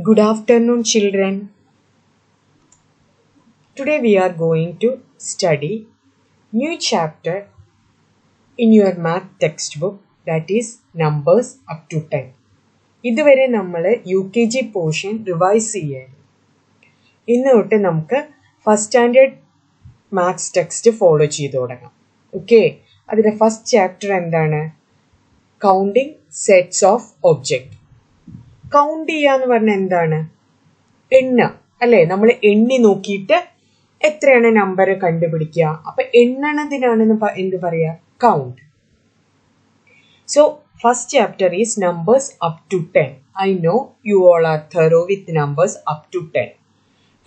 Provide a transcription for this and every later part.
Good afternoon, children. Today we are going to study new chapter in your math textbook, that is numbers up to 10. ഇതുവരെ നമ്മൾ UKG portion revise ചെയ്യാൻ. ഇന്ന് തൊട്ട് നമുക്ക് first standard maths text follow ചെയ്ത് തുടങ്ങാം. Okay, അതിൻ്റെ first chapter എന്താണ്? Counting sets of object. Count ചെയ്യുക എന്ന് പറഞ്ഞാൽ എന്താണ്? എണ്ണ അല്ലേ? നമ്മൾ എണ്ണി നോക്കിയിട്ട് എത്രയാണ് നമ്പർ കണ്ടുപിടിക്കുക. അപ്പൊ എണ്ണണതിനാണ് എന്ത് പറയാ? Count. So first chapter is numbers up to 10. I know you all are thorough with numbers up to 10.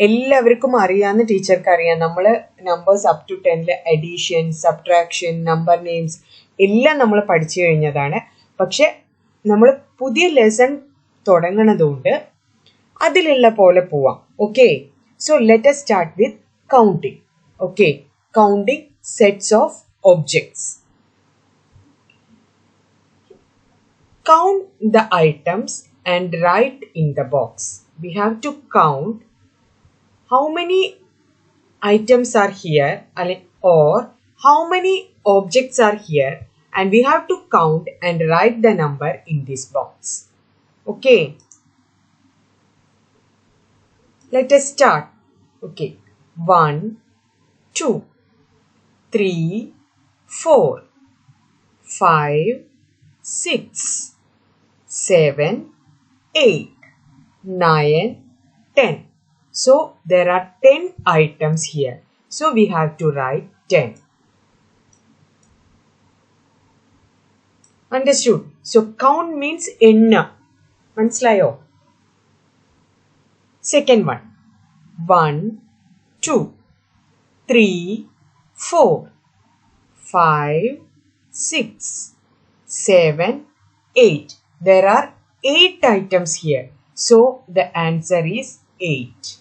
എല്ലാവർക്കും അറിയാവുന്ന ടീച്ചർക്ക് അറിയാം. നമ്മൾ numbers up to 10 addition, subtraction, number names എല്ലാം നമ്മൾ പഠിച്ചു കഴിഞ്ഞതാണ്. പക്ഷെ നമ്മൾ പുതിയ ലെസൺ തുടങ്ങണതുകൊണ്ട് അതിലുള്ള പോലെ പോവാം. Okay, so let us start with counting. Okay, counting sets of objects. Count the items and write in the box. We have to count how many items are here or how many objects are here, and we have to count and write the number in this box. Okay, let us start. Okay, 1, 2, 3, 4, 5, 6, 7, 8, 9, 10. So there are 10 items here. So we have to write 10. Understood? So count means enna. Manslayo. Second one. 1, 2, 3, 4, 5, 6, 7, 8. There are 8 items here. So the answer is 8.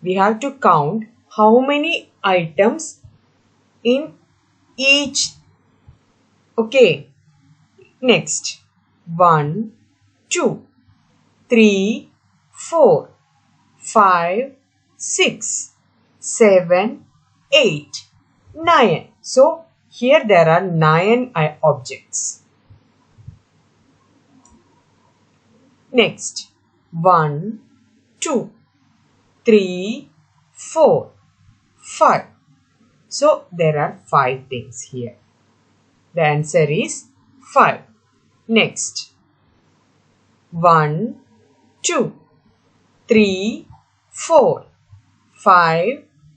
We have to count how many items in each. Okay. Next. 1, 2, 3, 4, 5, 6, 7, 8, 9. So here there are 9 objects. Next, 1, 2, 3, 4, 5. So there are 5 things here. The answer is 5. Next, 1, 2, 3, 4, 5,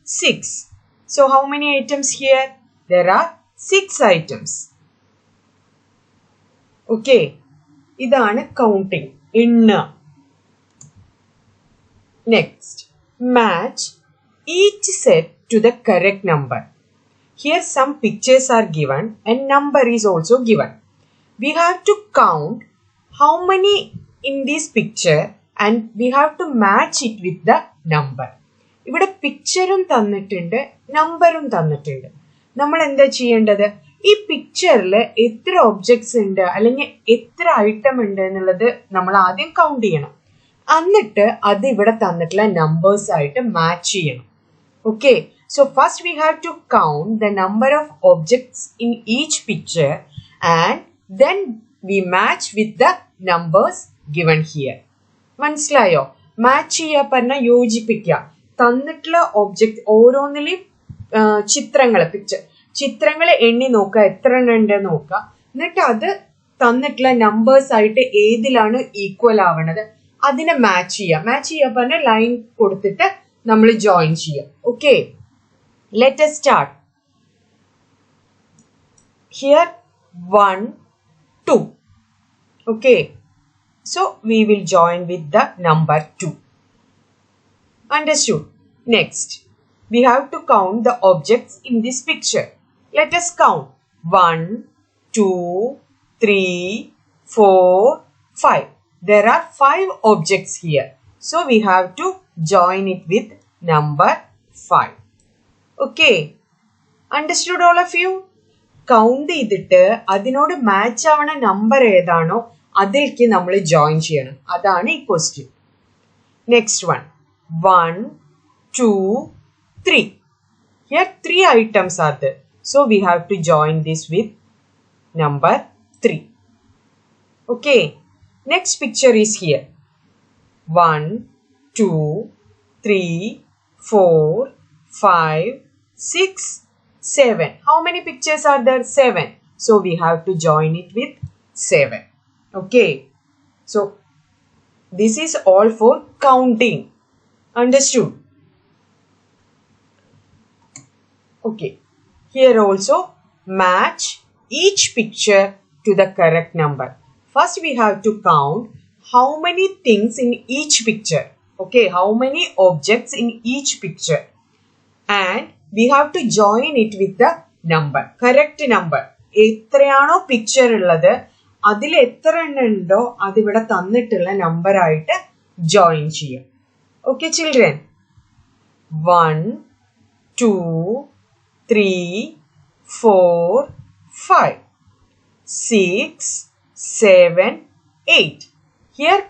6. So how many items here? There are 6 items. Okay, ഇതാണ് counting. എണ്ണ. Next, match each set to the correct number. Here some pictures are given and number is also given. We have to count how many in this picture and we have to match it with the number. ഇവിടെ പിക്ചറും തന്നിട്ടുണ്ട്, നമ്പറും തന്നിട്ടുണ്ട്. നമ്മൾ എന്താ ചെയ്യേണ്ടത്? ഈ പിക്ചറിൽ എത്ര ഒബ്ജക്ട്സ് ഉണ്ട് അല്ലെങ്കിൽ എത്ര ഐറ്റം ഉണ്ട് എന്നുള്ളത് നമ്മൾ ആദ്യം കൗണ്ട് ചെയ്യണം. എന്നിട്ട് അത് ഇവിടെ തന്നിട്ടുള്ള നമ്പേഴ്സ് ആയിട്ട് മാച്ച് ചെയ്യണം. Okay, so first we have to count the number of objects in each picture and then we match with the numbers given here. മനസ്സിലായോ? മാച്ച് ചെയ്യുക പറഞ്ഞാൽ യോജിപ്പിക്കുക. തന്നിട്ടുള്ള ഒബ്ജക്ട് ഓരോന്നിലെയും ചിത്രങ്ങൾ എണ്ണി നോക്കുക, എത്ര എണ്ണം ഉണ്ട് നോക്കുക. എന്നിട്ട് അത് തന്നിട്ടുള്ള നമ്പേഴ്സ് ആയിട്ട് ഏതിലാണ് ഈക്വൽ ആവണത് അതിനെ മാച്ച് ചെയ്യുക പറഞ്ഞാൽ ലൈൻ കൊടുത്തിട്ട് നമ്മൾ ജോയിൻ ചെയ്യുക. Okay, let us start. Here 1, 2. Okay, so we will join with the number 2. Understood? Next, we have to count the objects in this picture. Let us count. 1, 2, 3, 4, 5. There are 5 objects here. So we have to join it with number 5. Okay. Understood all of you? Count ചെയ്തിട്ട് അതിനോട് match ആവണ number ഏതാണോ അതിലേക്ക് നമ്മൾ join ചെയ്യണം. അതാണ് ഈ question. Next one 1, 2, 3. Here 3 items are there. So we have to join this with number 3. Okay. Next picture is here. 1, 2, 3, 4, 5, 6, 7. How many pictures are there? 7. So we have to join it with 7. Okay. So this is all for counting. Understood? Okay. Here also match each picture to the correct number. First we have to count how many things in each picture. Okay. How many objects in each picture. And we have to join it with the number. Correct number. എത്രയാണോ picture ഉള്ളത് അതിൽ എത്ര എണ്ണം ഉണ്ടോ അതിവിടെ തന്നിട്ടുള്ള number ആയിട്ട് join ചെയ്യാം. Okay children. 1, 2, 3, 4, 5, 6, 7, 8. Here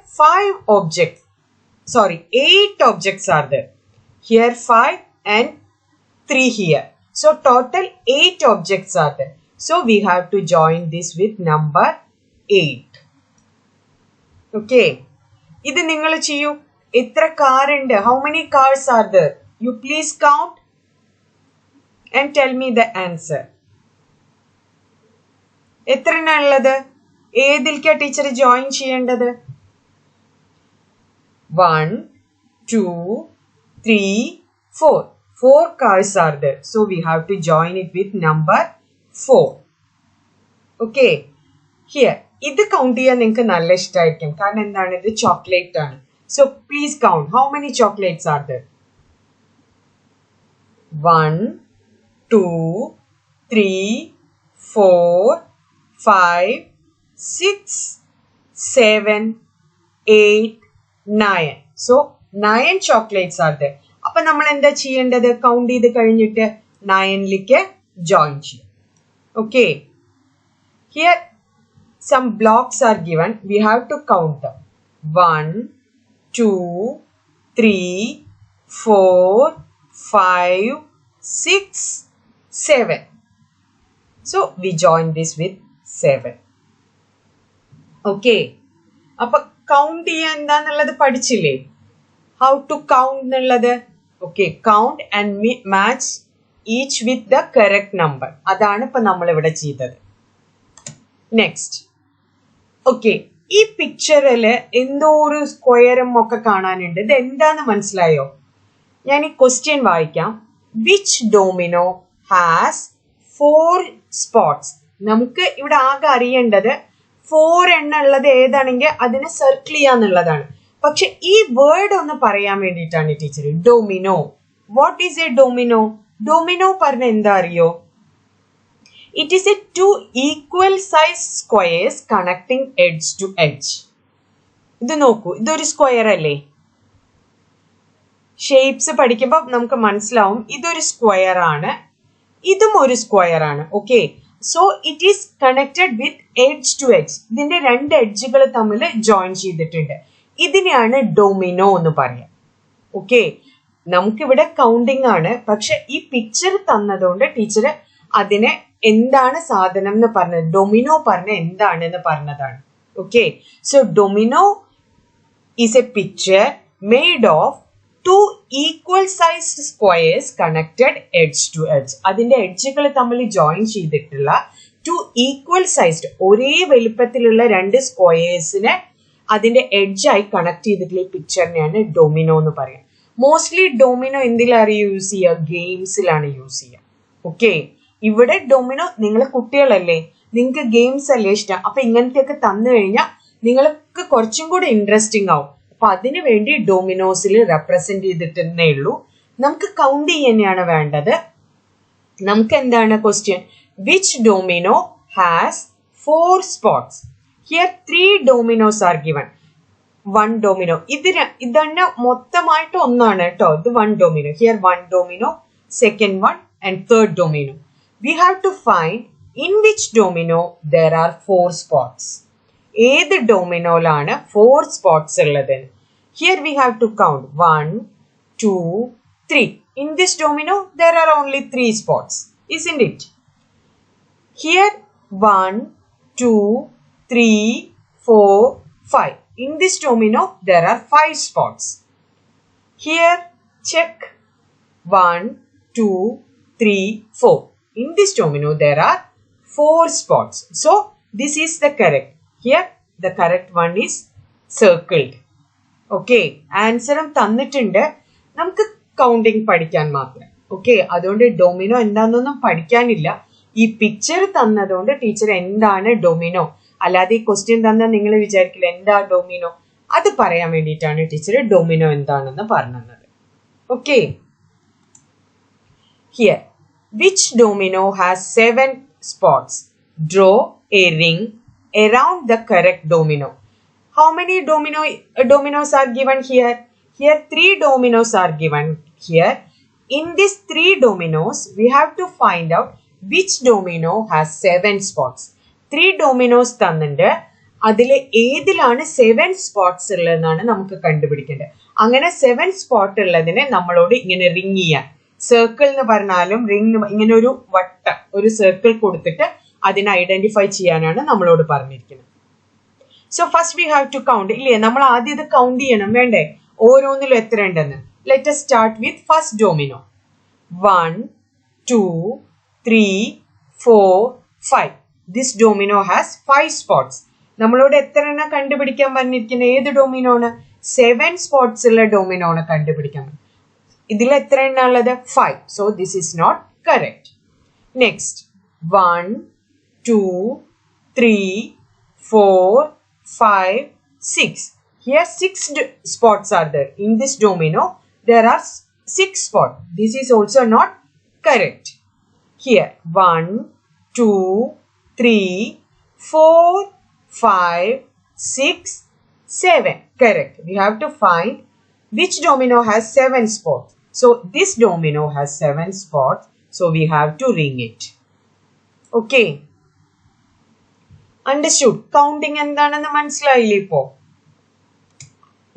8 objects are there. Here 5 and 3 here. So total 8 objects are there. So we have to join this with number 8. Okay. ഇത് നിങ്ങൾ ചെയ്യൂ. എത്ര കാർ ഉണ്ട്? How many cars are there? You please count and tell me the answer. എത്ര എണ്ണം ഉള്ളത്? ഏതിൽക്കാ teacher join ചെയ്യേണ്ടത്? 1, 2, 3, 4. 4 cars are there. So we have to join it with number 4. Okay. Here. ഇത് കൗണ്ട് ചെയ്യാൻ നിങ്ങൾക്ക് നല്ല ഇഷ്ടമായിരിക്കും. കാരണം എന്താണ്? ഇത് ചോക്ലേറ്റ് ആണ്. So please count. How many chocolates are there? 1, 2, 3, 4, 5, 6, 7, 8, 9. So 9 chocolates are there. അപ്പൊ നമ്മൾ എന്താ ചെയ്യേണ്ടത്? കൗണ്ട് ചെയ്ത് കഴിഞ്ഞിട്ട് 9ലേക്ക് ജോയിൻ ചെയ്യും. Okay. Here some blocks are given. We have to count them. 1, 2, 3, 4, 5, 6, 7. So we join this with 7. Okay. അപ്പൊ count ചെയ്യാൻ എന്താന്നുള്ളത് പഠിച്ചില്ലേ? How to count എന്നുള്ളത്? Okay. Count and match each with the correct number. അതാണ് ഇപ്പൊ നമ്മൾ ഇവിടെ ചെയ്തത്. നെക്സ്റ്റ്. ഓക്കെ. ഈ പിക്ചറില് എന്തോ ഒരു സ്ക്വയറും ഒക്കെ കാണാനുണ്ട്. ഇത് എന്താന്ന് മനസ്സിലായോ? ഞാൻ ഈ ക്വസ്റ്റ്യൻ വായിക്കാം. Which domino has 4 spots? നമുക്ക് ഇവിടെ ആകെ അറിയേണ്ടത് 4 എണ്ണം ഉള്ളത് ഏതാണെങ്കിൽ അതിനെ സർക്കിൾ ചെയ്യാന്നുള്ളതാണ്. പക്ഷെ ഈ വേർഡ് ഒന്ന് പറയാൻ വേണ്ടിയിട്ടാണ് teacher. Domino. What is A domino? Domino പറഞ്ഞ എന്താ അറിയോ? It is a 2 equal size squares connecting edge to edge. ഇത് നോക്കൂ. ഇതൊരു സ്ക്വയർ അല്ലേ? ഷേപ്സ് പഠിക്കുമ്പോൾ നമുക്ക് മനസ്സിലാവും ഇതൊരു സ്ക്വയർ ആണ്, ഇതും ഒരു സ്ക്വയർ ആണ്. Okay. So it is connected with edge to edge. ഇതിന്റെ 2 എഡ്ജുകൾ തമ്മിൽ ജോയിൻ ചെയ്തിട്ടുണ്ട്. ഇതിനെയാണ് ഡൊമിനോ എന്ന് പറയാം. ഓക്കെ. നമുക്കിവിടെ കൗണ്ടിങ് ആണ്. പക്ഷെ ഈ പിക്ചർ തന്നതുകൊണ്ട് ടീച്ചർ അതിനെ എന്താണ് സാധനം എന്ന് പറഞ്ഞത്, ഡൊമിനോ പറഞ്ഞ എന്താണെന്ന് പറഞ്ഞതാണ്. Okay. So domino is A picture made of 2 equal sized squares connected edge to edge. അതിന്റെ എഡ്ജുകൾ തമ്മിൽ ജോയിൻ ചെയ്തിട്ടുള്ള 2 equal sized ഒരേ വലുപ്പത്തിലുള്ള 2 സ്ക്വയേഴ്സിനെ അതിന്റെ എഡ്ജായി കണക്ട് ചെയ്തിട്ടുള്ള ഈ പിക്ചറിനെയാണ് ഡൊമിനോ എന്ന് പറയാം. മോസ്റ്റ്ലി ഡൊമിനോ എന്തിലാണ് യൂസ് ചെയ്യുക? ഗെയിംസിലാണ് യൂസ് ചെയ്യുക. ഓക്കെ. ഇവിടെ ഡൊമിനോ നിങ്ങൾ കുട്ടികളല്ലേ, നിങ്ങൾക്ക് ഗെയിംസ് അല്ലേ ഇഷ്ടം. അപ്പൊ ഇങ്ങനത്തെയൊക്കെ തന്നു കഴിഞ്ഞാൽ നിങ്ങൾക്ക് കുറച്ചും കൂടെ ഇൻട്രസ്റ്റിംഗ് ആവും. അപ്പൊ അതിനു വേണ്ടി ഡൊമിനോസിൽ റെപ്രസെന്റ് ചെയ്തിട്ടേ ഉള്ളൂ. നമുക്ക് കൗണ്ട് ചെയ്യാനാണ് വേണ്ടത്. നമുക്ക് എന്താണ് question? Which domino has 4 spots? Here 3 dominoes are given. 1 domino. ഇതന്നെ മൊത്തമായിട്ട് ഒന്നാണ് കേട്ടോ. ഇത് 1 domino. Here 1 domino, second one and third domino. We have to find in which domino there are 4 spots. ഏത് ഡൊമിനോയിലാണ് 4 spots ഉള്ളത്? Here we have to count 1, 2, 3. In this domino, there are only 3 spots, isn't it? Here 1, 2, 3, 4, 5. In this domino, there are 5 spots. Here check 1, 2, 3, 4. In this domino, there are 4 spots. So, this is the correct. Here, the correct one is circled. Okay. Answer തന്നിട്ടുണ്ട്. നമുക്ക് counting പഠിക്കാൻ മാത്രം. Okay, അതുകൊണ്ട് domino എന്താണെന്നൊന്നും പഠിക്കാനില്ല. ഈ picture തന്നതുകൊണ്ട് teacher എന്താണ് domino, അല്ലാതെ ഈ ക്വസ്റ്റ്യൻ തന്നാൽ നിങ്ങൾ വിചാരിക്കില്ല എന്താ ഡൊമിനോ, അത് പറയാൻ വേണ്ടിയിട്ടാണ് ടീച്ചർ ഡൊമിനോ എന്താണെന്ന് പറഞ്ഞത്. Okay, here which domino has 7 spots? Draw a ring around the correct domino. How many dominoes are given here? Here 3 dominoes are given here. In these 3 dominoes, we have to find out which domino has 7 spots. 3 dominoes തന്നിട്ട് അതിലെ ഏതിലാണ് 7 spots ഉള്ളതെന്നാണ് നമുക്ക് കണ്ടുപിടിക്കേണ്ടത്. അങ്ങനെ 7 spot ഉള്ളതിനെ നമ്മളോട് ഇങ്ങനെ ring ചെയ്യാൻ, സർക്കിൾ എന്ന് പറഞ്ഞാലും റിംഗ്, ഇങ്ങനെ ഒരു വട്ടം, ഒരു സർക്കിൾ കൊടുത്തിട്ട് അതിനെ ഐഡന്റിഫൈ ചെയ്യാനാണ് നമ്മളോട് പറഞ്ഞിരിക്കുന്നത്. So first we have to count. ഇല്ലേ, നമ്മൾ ആദ്യം ഇത് കൗണ്ട് ചെയ്യണം വേണ്ടേ, ഓരോന്നിലും എത്ര ഉണ്ടെന്ന്. Let us start with first domino. 1, 2, 3, 4, 5. This domino has 5 spots. നമ്മളോട് എത്ര എണ്ണം കണ്ടുപിടിക്കാൻ പറഞ്ഞിരിക്കുന്നത്? ഏത് ഡൊമിനോ ആണ്? 7 spots ഉള്ള ഡൊമിനോ ആണ് കണ്ടുപിടിക്കാൻ. ഇതിൽ എത്ര എണ്ണ ഉള്ളത്? 5. So this is not correct. Next 1, 2, 3, 4, 5, 6. Here 6 spots are there. In this domino there are 6 spots. This is also not correct. Here 1, 2, 3, 4, 5, 6, 7. Correct. We have to find which domino has 7 spots. So this domino has 7 spots. So we have to ring it. Okay. Understood? Counting എന്താണെന്ന് മനസ്സിലായില്ലേ ഇപ്പോ?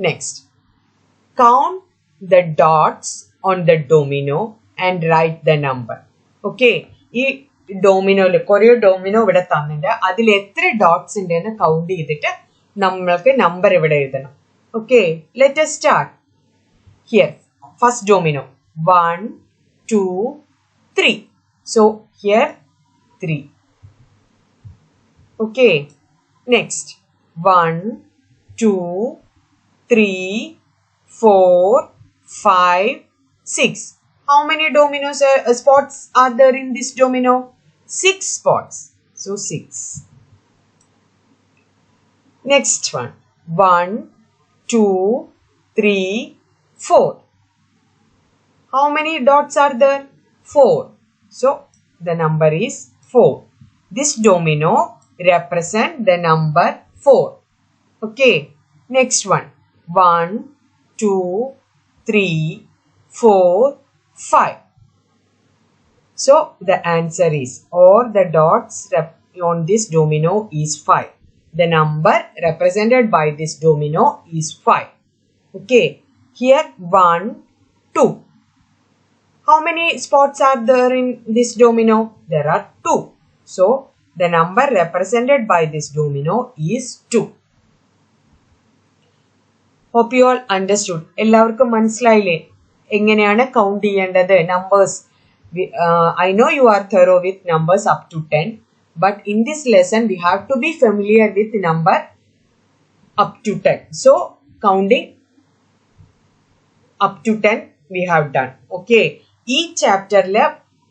Next. Count the dots on the domino and write the number. Okay. ഈ ഡൊമിനോയില് കുറേ domino ഇവിടെ തന്നിട്ട് അതിൽ എത്ര dots ഉണ്ടെന്ന് കൗണ്ട് ചെയ്തിട്ട് നമ്മൾക്ക് നമ്പർ ഇവിടെ എഴുതണം. Okay. Let us start. Here, first domino, 1, 2, 3. So here 3. Okay. Next, 1, 2, 3, 4, 5, 6. How many spots are there in this domino? 6 spots. So 6. Next one, 1, 2, 3, 4. How many dots are there? 4. So the number is 4. This domino represent the number 4. Okay. Next one. 1, 2, 3, 4, 5. So the answer is, or the dots on this domino is 5. The number represented by this domino is 5. Okay. Here 1, 2. How many spots are there in this domino? There are 2. So the number represented by this domino is 2. Hope you all understood. എല്ലാവർക്കും മനസ്സിലായില്ലേ എങ്ങനെയാണ് count ചെയ്യേണ്ടത്? Numbers. I know you are thorough with numbers up to 10. But in this lesson we have to be familiar with number up to 10. So counting up to 10 we have done. Okay. ഈ ചാപ്റ്ററില്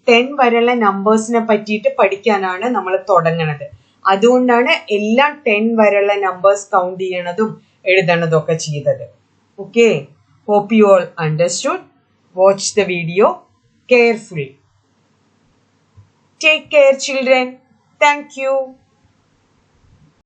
10 വരെയുള്ള നമ്പേഴ്സിനെ പറ്റിയിട്ട് പഠിക്കാനാണ് നമ്മൾ തുടങ്ങുന്നത്. അതുകൊണ്ടാണ് എല്ലാം 10 വരെയുള്ള numbers count ചെയ്യണതും എഴുതണതും ഒക്കെ ചെയ്തത്. Okay. Hope you all understood. Watch the video carefully. Take care, children. Thank you.